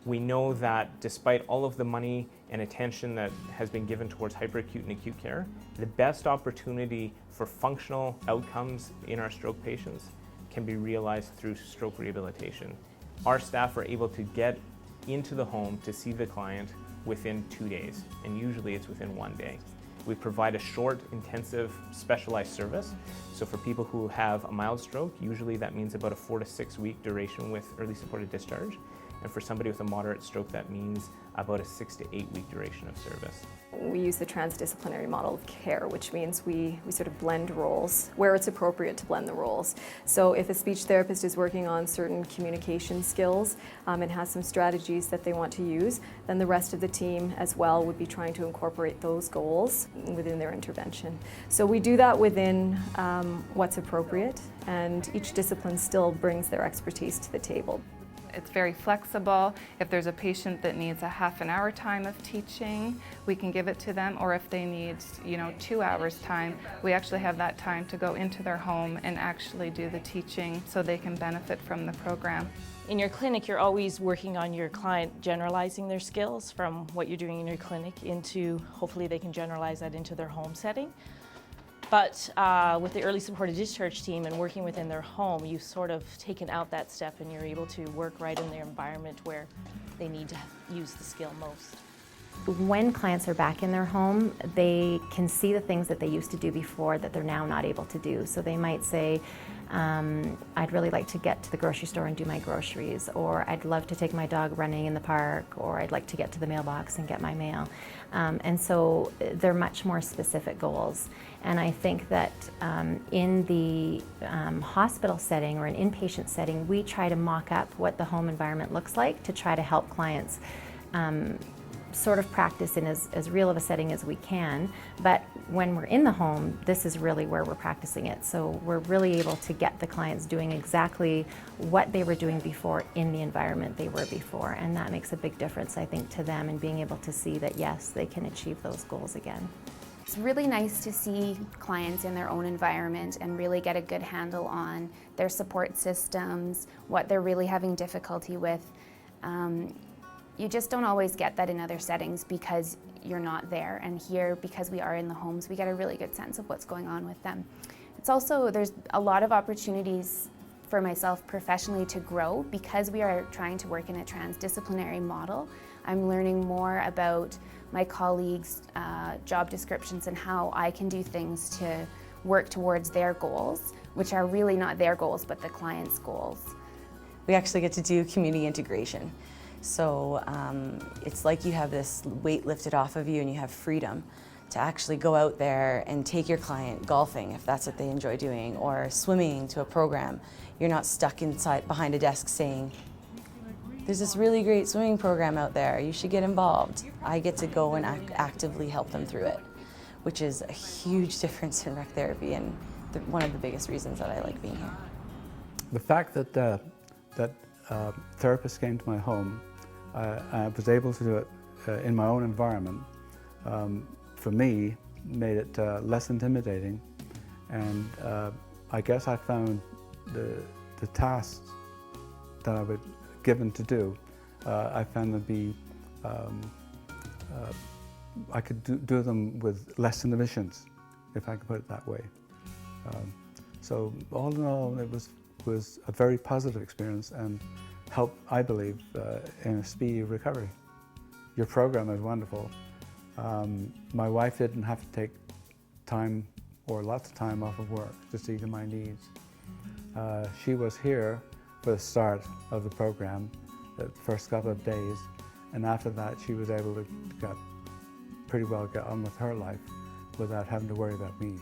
We know that despite all of the money and attention that has been given towards hyperacute and acute care, the best opportunity for functional outcomes in our stroke patients can be realized through stroke rehabilitation. Our staff are able to get into the home to see the client within 2 days, and usually it's within 1 day. We provide a short, intensive, specialized service. So for people who have a mild stroke, usually that means about a 4 to 6 week duration with early supported discharge. And for somebody with a moderate stroke, that means about a 6 to 8 week duration of service. We use the transdisciplinary model of care, which means we sort of blend roles where it's appropriate to blend the roles. So if a speech therapist is working on certain communication skills and has some strategies that they want to use, then the rest of the team as well would be trying to incorporate those goals within their intervention. So we do that within what's appropriate, and each discipline still brings their expertise to the table. It's very flexible. If there's a patient that needs a half an hour time of teaching, we can give it to them, or if they need 2 hours time, we actually have that time to go into their home and actually do the teaching so they can benefit from the program. In your clinic, you're always working on your client generalizing their skills from what you're doing in your clinic into, hopefully they can generalize that into their home setting. But with the early supported discharge team and working within their home, you've sort of taken out that step and you're able to work right in their environment where they need to use the skill most. When clients are back in their home, they can see the things that they used to do before that they're now not able to do. So they might say, I'd really like to get to the grocery store and do my groceries, or I'd love to take my dog running in the park, or I'd like to get to the mailbox and get my mail. And so they're much more specific goals. And I think that in the hospital setting or an inpatient setting, we try to mock up what the home environment looks like to try to help clients sort of practice in as real of a setting as we can. But when we're in the home, this is really where we're practicing it. So we're really able to get the clients doing exactly what they were doing before in the environment they were before. And that makes a big difference, I think, to them, and being able to see that, yes, they can achieve those goals again. It's really nice to see clients in their own environment and really get a good handle on their support systems, what they're really having difficulty with. You just don't always get that in other settings because you're not there. And here, because we are in the homes, we get a really good sense of what's going on with them. It's also, there's a lot of opportunities for myself professionally to grow because we are trying to work in a transdisciplinary model. I'm learning more about my colleagues' job descriptions and how I can do things to work towards their goals, which are really not their goals, but the client's goals. We actually get to do community integration. So it's like you have this weight lifted off of you and you have freedom to actually go out there and take your client golfing if that's what they enjoy doing, or swimming to a program. You're not stuck inside behind a desk saying, there's this really great swimming program out there, you should get involved. I get to go and actively help them through it, which is a huge difference in rec therapy and one of the biggest reasons that I like being here. The fact that therapists came to my home, I was able to do it in my own environment, for me, made it less intimidating. And I guess I found the tasks that I was given to do, I found them to be, I could do them with less inhibitions, if I could put it that way. So all in all, it was a very positive experience and helped, I believe, in a speedy recovery. Your program is wonderful. My wife didn't have to take time or lots of time off of work to see to my needs. She was here for the start of the program, the first couple of days, and after that she was able to pretty well get on with her life without having to worry about me.